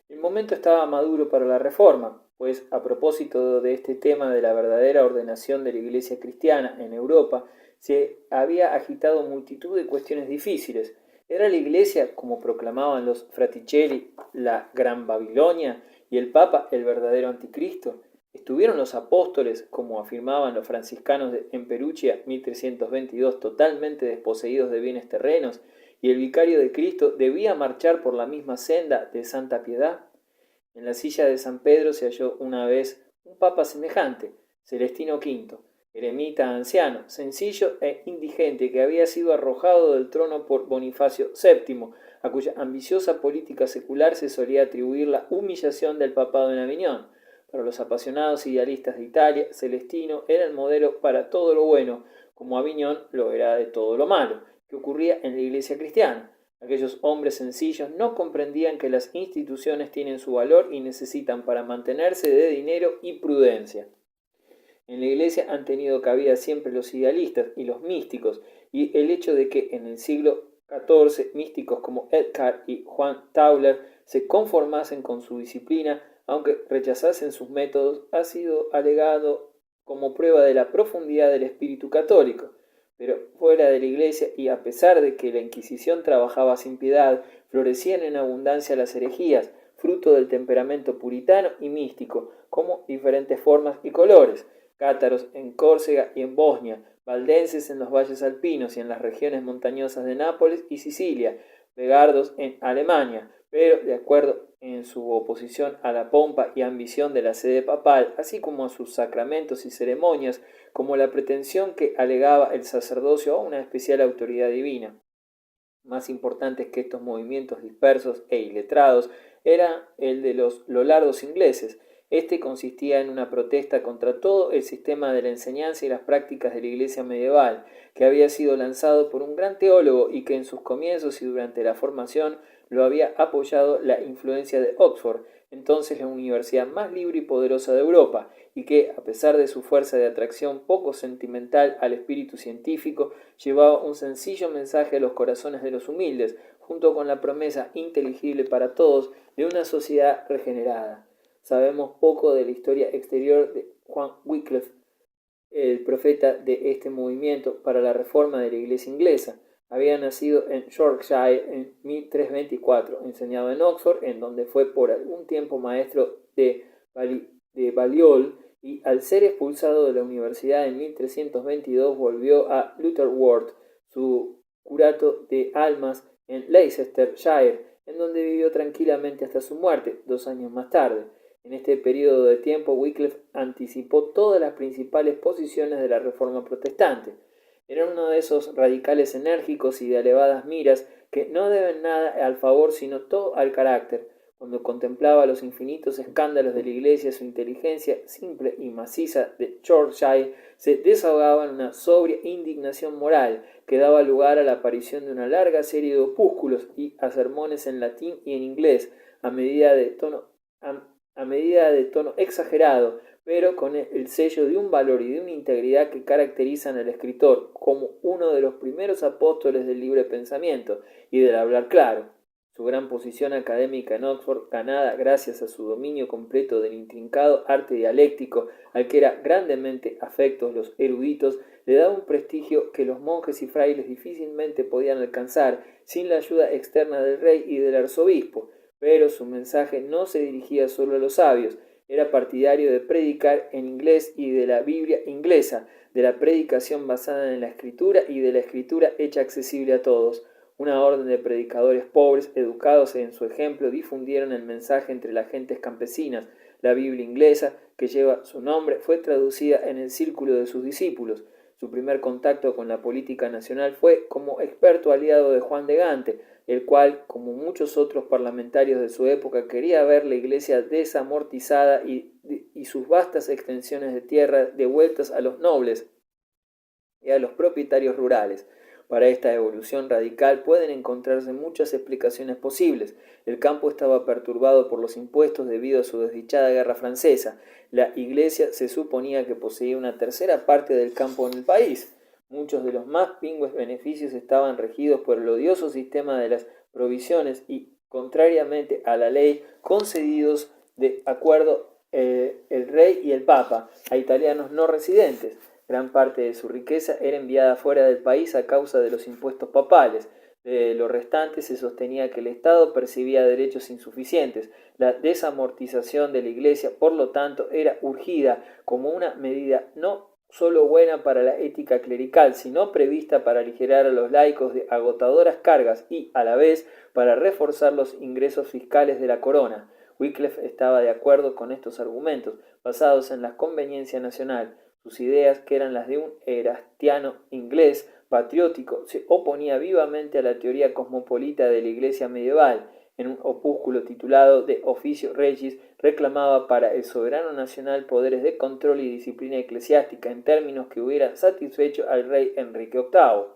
El momento estaba maduro para la reforma, pues a propósito de este tema de la verdadera ordenación de la Iglesia cristiana en Europa, se había agitado multitud de cuestiones difíciles. ¿Era la Iglesia, como proclamaban los Fraticelli, la Gran Babilonia y el Papa el verdadero anticristo? ¿Estuvieron los apóstoles, como afirmaban los franciscanos en Perugia 1322, totalmente desposeídos de bienes terrenos, y el vicario de Cristo debía marchar por la misma senda de santa piedad? En la silla de San Pedro se halló una vez un papa semejante, Celestino V, eremita anciano, sencillo e indigente, que había sido arrojado del trono por Bonifacio VII, a cuya ambiciosa política secular se solía atribuir la humillación del papado en Aviñón. Para los apasionados idealistas de Italia, Celestino era el modelo para todo lo bueno, como Aviñón lo era de todo lo malo, que ocurría en la Iglesia cristiana. Aquellos hombres sencillos no comprendían que las instituciones tienen su valor y necesitan para mantenerse de dinero y prudencia. En la Iglesia han tenido cabida siempre los idealistas y los místicos, y el hecho de que en el siglo XIV místicos como Eckhart y Juan Tauler se conformasen con su disciplina, aunque rechazasen sus métodos, ha sido alegado como prueba de la profundidad del espíritu católico. Pero fuera de la Iglesia, y a pesar de que la Inquisición trabajaba sin piedad, florecían en abundancia las herejías, fruto del temperamento puritano y místico, como diferentes formas y colores: cátaros en Córcega y en Bosnia, valdenses en los valles alpinos y en las regiones montañosas de Nápoles y Sicilia, begardos en Alemania, pero de acuerdo en su oposición a la pompa y ambición de la sede papal, así como a sus sacramentos y ceremonias, como la pretensión que alegaba el sacerdocio a una especial autoridad divina. Más importantes que estos movimientos dispersos e iletrados era el de los lollardos ingleses. Este consistía en una protesta contra todo el sistema de la enseñanza y las prácticas de la Iglesia medieval, que había sido lanzado por un gran teólogo y que en sus comienzos y durante la formación lo había apoyado la influencia de Oxford, entonces la universidad más libre y poderosa de Europa, y que, a pesar de su fuerza de atracción poco sentimental al espíritu científico, llevaba un sencillo mensaje a los corazones de los humildes, junto con la promesa inteligible para todos de una sociedad regenerada. Sabemos poco de la historia exterior de Juan Wycliffe, el profeta de este movimiento para la reforma de la Iglesia inglesa. Había nacido en Yorkshire en 1324, enseñado en Oxford, en donde fue por algún tiempo maestro de Balliol, y al ser expulsado de la universidad en 1322 volvió a Lutterworth, su curato de almas en Leicestershire, en donde vivió tranquilamente hasta su muerte, 2 años más tarde. En este periodo de tiempo, Wycliffe anticipó todas las principales posiciones de la Reforma protestante. Era uno de esos radicales enérgicos y de elevadas miras que no deben nada al favor sino todo al carácter. Cuando contemplaba los infinitos escándalos de la Iglesia, su inteligencia simple y maciza de Yorkshire se desahogaba en una sobria indignación moral que daba lugar a la aparición de una larga serie de opúsculos y a sermones en latín y en inglés, a medida de tono exagerado, pero con el sello de un valor y de una integridad que caracterizan al escritor como uno de los primeros apóstoles del libre pensamiento y del hablar claro. Su gran posición académica en Oxford, ganada gracias a su dominio completo del intrincado arte dialéctico al que eran grandemente afectos los eruditos, le daba un prestigio que los monjes y frailes difícilmente podían alcanzar sin la ayuda externa del rey y del arzobispo. Pero su mensaje no se dirigía solo a los sabios. Era partidario de predicar en inglés y de la Biblia inglesa, de la predicación basada en la escritura y de la escritura hecha accesible a todos. Una orden de predicadores pobres, educados en su ejemplo, difundieron el mensaje entre las gentes campesinas. La Biblia inglesa, que lleva su nombre, fue traducida en el círculo de sus discípulos. Su primer contacto con la política nacional fue como experto aliado de Juan de Gante, el cual, como muchos otros parlamentarios de su época, quería ver la Iglesia desamortizada y sus vastas extensiones de tierra devueltas a los nobles y a los propietarios rurales. Para esta evolución radical pueden encontrarse muchas explicaciones posibles. El campo estaba perturbado por los impuestos debido a su desdichada guerra francesa. La Iglesia se suponía que poseía una tercera parte del campo en el país. Muchos de los más pingües beneficios estaban regidos por el odioso sistema de las provisiones y contrariamente a la ley, concedidos de acuerdo el rey y el papa a italianos no residentes. Gran parte de su riqueza era enviada fuera del país a causa de los impuestos papales. De lo restante se sostenía que el Estado percibía derechos insuficientes. La desamortización de la Iglesia, por lo tanto, era urgida como una medida no solo buena para la ética clerical, sino prevista para aligerar a los laicos de agotadoras cargas y, a la vez, para reforzar los ingresos fiscales de la corona. Wycliffe estaba de acuerdo con estos argumentos, basados en la conveniencia nacional. Sus ideas, que eran las de un erastiano inglés patriótico, se oponía vivamente a la teoría cosmopolita de la Iglesia medieval. En un opúsculo titulado De Officio Regis, reclamaba para el soberano nacional poderes de control y disciplina eclesiástica en términos que hubieran satisfecho al rey Enrique VIII.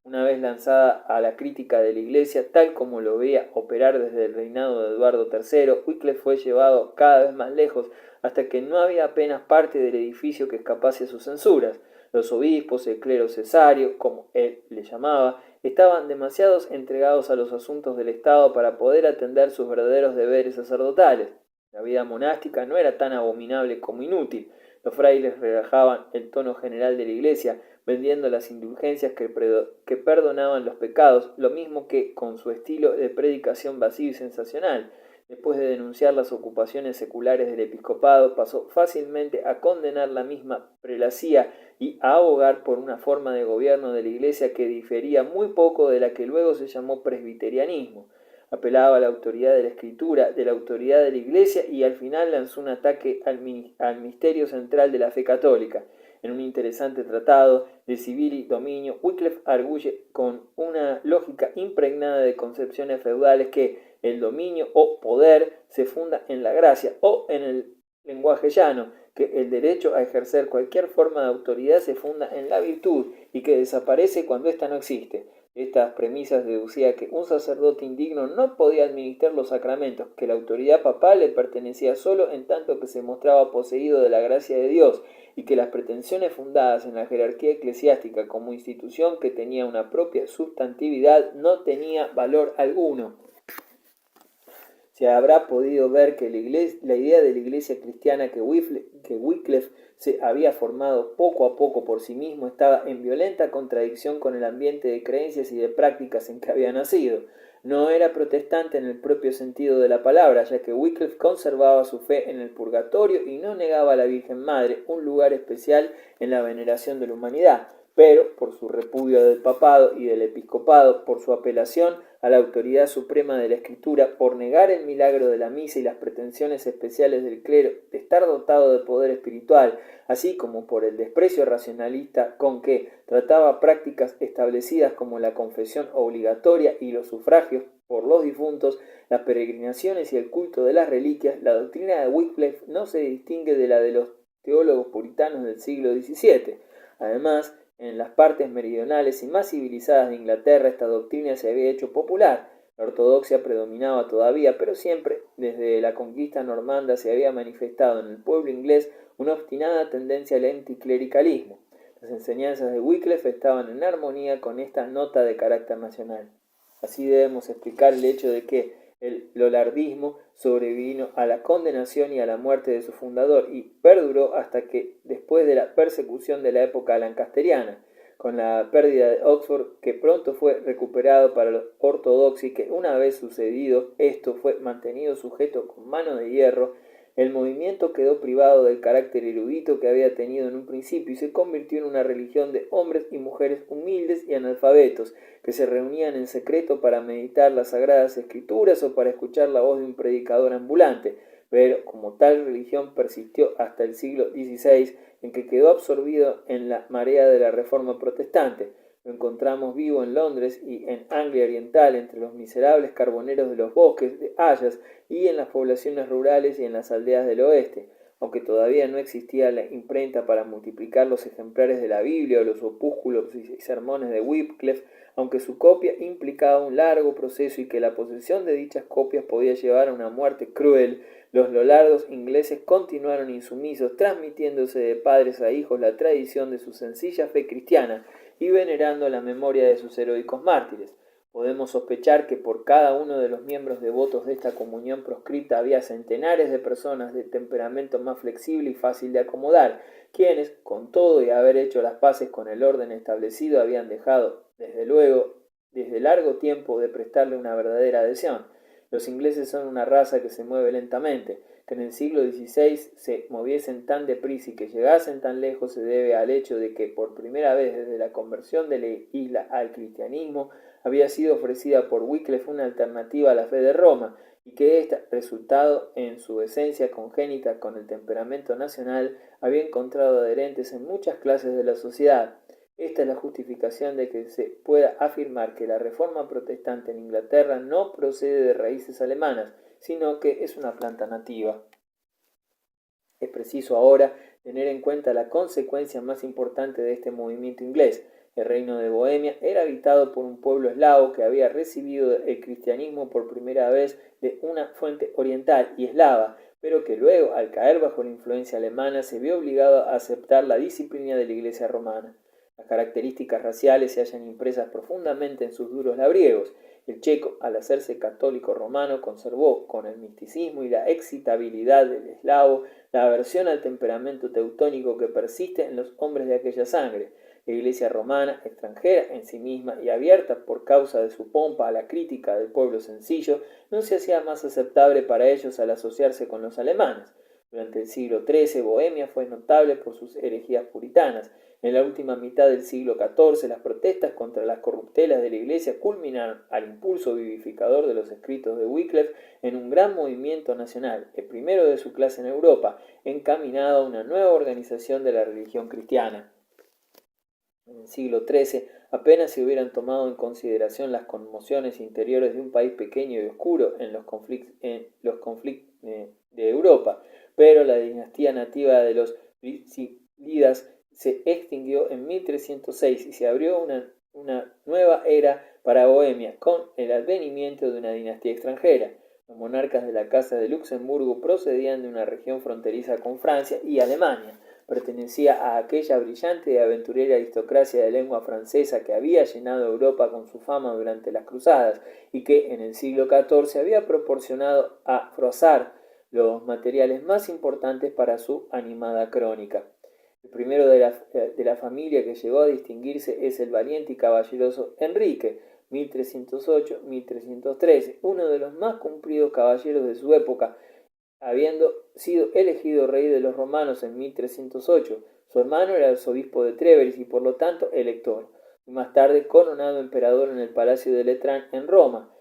Una vez lanzada a la crítica de la Iglesia, tal como lo veía operar desde el reinado de Eduardo III, Wycliffe fue llevado cada vez más lejos, hasta que no había apenas parte del edificio que escapase a sus censuras. Los obispos, el clero cesario, como él le llamaba, estaban demasiado entregados a los asuntos del Estado para poder atender sus verdaderos deberes sacerdotales. La vida monástica no era tan abominable como inútil. Los frailes relajaban el tono general de la Iglesia, vendiendo las indulgencias que perdonaban los pecados, lo mismo que con su estilo de predicación vacío y sensacional. Después de denunciar las ocupaciones seculares del episcopado, pasó fácilmente a condenar la misma prelacía y a abogar por una forma de gobierno de la Iglesia que difería muy poco de la que luego se llamó presbiterianismo. Apelaba a la autoridad de la Escritura, de la autoridad de la Iglesia, y al final lanzó un ataque al misterio central de la fe católica. En un interesante tratado de civil dominio, Wycliffe arguye con una lógica impregnada de concepciones feudales que el dominio o poder se funda en la gracia, o en el lenguaje llano, que el derecho a ejercer cualquier forma de autoridad se funda en la virtud y que desaparece cuando ésta no existe. Estas premisas deducía que un sacerdote indigno no podía administrar los sacramentos, que la autoridad papal le pertenecía solo en tanto que se mostraba poseído de la gracia de Dios, y que las pretensiones fundadas en la jerarquía eclesiástica como institución que tenía una propia sustantividad no tenía valor alguno. Se habrá podido ver que la idea de la Iglesia cristiana que Wycliffe se había formado poco a poco por sí mismo estaba en violenta contradicción con el ambiente de creencias y de prácticas en que había nacido. No era protestante en el propio sentido de la palabra, ya que Wycliffe conservaba su fe en el purgatorio y no negaba a la Virgen Madre un lugar especial en la veneración de la humanidad, pero por su repudio del papado y del episcopado, por su apelación a la autoridad suprema de la Escritura, por negar el milagro de la misa y las pretensiones especiales del clero de estar dotado de poder espiritual, así como por el desprecio racionalista con que trataba prácticas establecidas como la confesión obligatoria y los sufragios por los difuntos, las peregrinaciones y el culto de las reliquias, la doctrina de Wycliffe no se distingue de la de los teólogos puritanos del siglo XVII. Además, en las partes meridionales y más civilizadas de Inglaterra esta doctrina se había hecho popular. La ortodoxia predominaba todavía, pero siempre desde la conquista normanda se había manifestado en el pueblo inglés una obstinada tendencia al anticlericalismo. Las enseñanzas de Wycliffe estaban en armonía con esta nota de carácter nacional. Así debemos explicar el hecho de que el lollardismo sobrevino a la condenación y a la muerte de su fundador y perduró hasta que, después de la persecución de la época lancasteriana, con la pérdida de Oxford, que pronto fue recuperado para los ortodoxos y que, una vez sucedido esto, fue mantenido sujeto con mano de hierro, el movimiento quedó privado del carácter erudito que había tenido en un principio y se convirtió en una religión de hombres y mujeres humildes y analfabetos que se reunían en secreto para meditar las sagradas escrituras o para escuchar la voz de un predicador ambulante, pero como tal religión persistió hasta el siglo XVI, en que quedó absorbido en la marea de la Reforma protestante. Lo encontramos vivo en Londres y en Anglia Oriental, entre los miserables carboneros de los bosques de hayas y en las poblaciones rurales y en las aldeas del oeste. Aunque todavía no existía la imprenta para multiplicar los ejemplares de la Biblia o los opúsculos y sermones de Wycliffe, aunque su copia implicaba un largo proceso y que la posesión de dichas copias podía llevar a una muerte cruel, los lollardos ingleses continuaron insumisos, transmitiéndose de padres a hijos la tradición de su sencilla fe cristiana y venerando la memoria de sus heroicos mártires. Podemos sospechar que por cada uno de los miembros devotos de esta comunión proscripta había centenares de personas de temperamento más flexible y fácil de acomodar, quienes, con todo y haber hecho las paces con el orden establecido, habían dejado, desde luego, desde largo tiempo de prestarle una verdadera adhesión. Los ingleses son una raza que se mueve lentamente. Que en el siglo XVI se moviesen tan deprisa y que llegasen tan lejos se debe al hecho de que por primera vez desde la conversión de la isla al cristianismo había sido ofrecida por Wycliffe una alternativa a la fe de Roma, y que ésta, resultado en su esencia congénita con el temperamento nacional, había encontrado adherentes en muchas clases de la sociedad. Esta es la justificación de que se pueda afirmar que la reforma protestante en Inglaterra no procede de raíces alemanas, sino que es una planta nativa. Es preciso ahora tener en cuenta la consecuencia más importante de este movimiento inglés. El reino de Bohemia era habitado por un pueblo eslavo que había recibido el cristianismo por primera vez de una fuente oriental y eslava, pero que luego, al caer bajo la influencia alemana, se vio obligado a aceptar la disciplina de la Iglesia romana. Las características raciales se hallan impresas profundamente en sus duros labriegos. El checo, al hacerse católico romano, conservó, con el misticismo y la excitabilidad del eslavo, la aversión al temperamento teutónico que persiste en los hombres de aquella sangre. La Iglesia romana, extranjera en sí misma y abierta por causa de su pompa a la crítica del pueblo sencillo, no se hacía más aceptable para ellos al asociarse con los alemanes. Durante el siglo XIII, Bohemia fue notable por sus herejías puritanas. En la última mitad del siglo XIV, las protestas contra las corruptelas de la Iglesia culminaron al impulso vivificador de los escritos de Wycliffe en un gran movimiento nacional, el primero de su clase en Europa, encaminado a una nueva organización de la religión cristiana. En el siglo XIII apenas se hubieran tomado en consideración las conmociones interiores de un país pequeño y oscuro en los conflictos de Europa, pero la dinastía nativa de los Lídas se extinguió en 1306 y se abrió una nueva era para Bohemia con el advenimiento de una dinastía extranjera. Los monarcas de la Casa de Luxemburgo procedían de una región fronteriza con Francia y Alemania. Pertenecía a aquella brillante y aventurera aristocracia de lengua francesa que había llenado Europa con su fama durante las cruzadas y que en el siglo XIV había proporcionado a Froissart los materiales más importantes para su animada crónica. El primero de la familia que llegó a distinguirse es el valiente y caballeroso Enrique, 1308-1313, uno de los más cumplidos caballeros de su época, habiendo sido elegido rey de los romanos en 1308. Su hermano era arzobispo de Trèveris y por lo tanto elector, y más tarde coronado emperador en el Palacio de Letrán en Roma.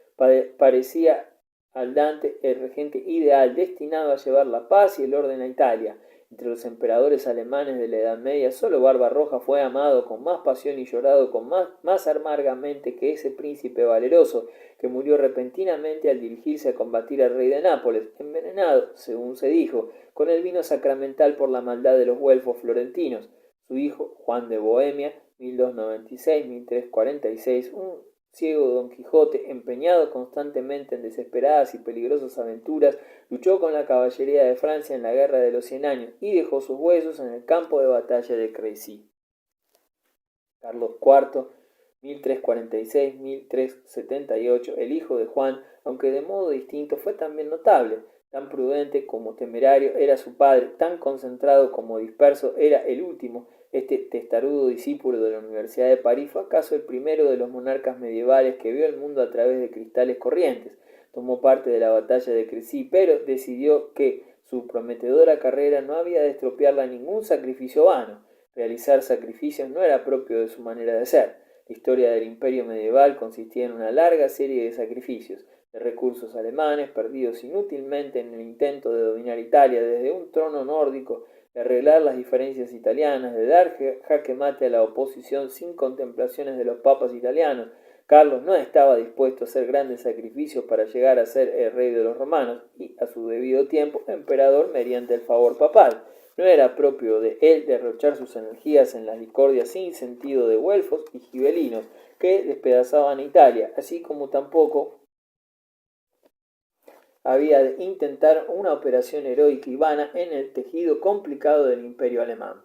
Parecía al Dante el regente ideal destinado a llevar la paz y el orden a Italia. Entre los emperadores alemanes de la Edad Media, solo Barbarroja fue amado con más pasión y llorado con más amargamente que ese príncipe valeroso, que murió repentinamente al dirigirse a combatir al rey de Nápoles, envenenado, según se dijo, con el vino sacramental por la maldad de los güelfos florentinos. Su hijo, Juan de Bohemia, 1296-1346, un ciego Don Quijote, empeñado constantemente en desesperadas y peligrosas aventuras, luchó con la caballería de Francia en la Guerra de los 100 Años y dejó sus huesos en el campo de batalla de Crécy. Carlos IV, 1346-1378, el hijo de Juan, aunque de modo distinto, fue también notable. Tan prudente como temerario era su padre, tan concentrado como disperso era el último. Este testarudo discípulo de la Universidad de París fue acaso el primero de los monarcas medievales que vio el mundo a través de cristales corrientes. Tomó parte de la batalla de Crécy, pero decidió que su prometedora carrera no había de estropearla a ningún sacrificio vano. Realizar sacrificios no era propio de su manera de ser. La historia del imperio medieval consistía en una larga serie de sacrificios, de recursos alemanes perdidos inútilmente en el intento de dominar Italia desde un trono nórdico, de arreglar las diferencias italianas, de dar jaque mate a la oposición sin contemplaciones de los papas italianos. Carlos no estaba dispuesto a hacer grandes sacrificios para llegar a ser el rey de los romanos y, a su debido tiempo, emperador mediante el favor papal. No era propio de él derrochar sus energías en las discordias sin sentido de güelfos y gibelinos que despedazaban a Italia, así como tampoco había de intentar una operación heroica y vana en el tejido complicado del imperio alemán.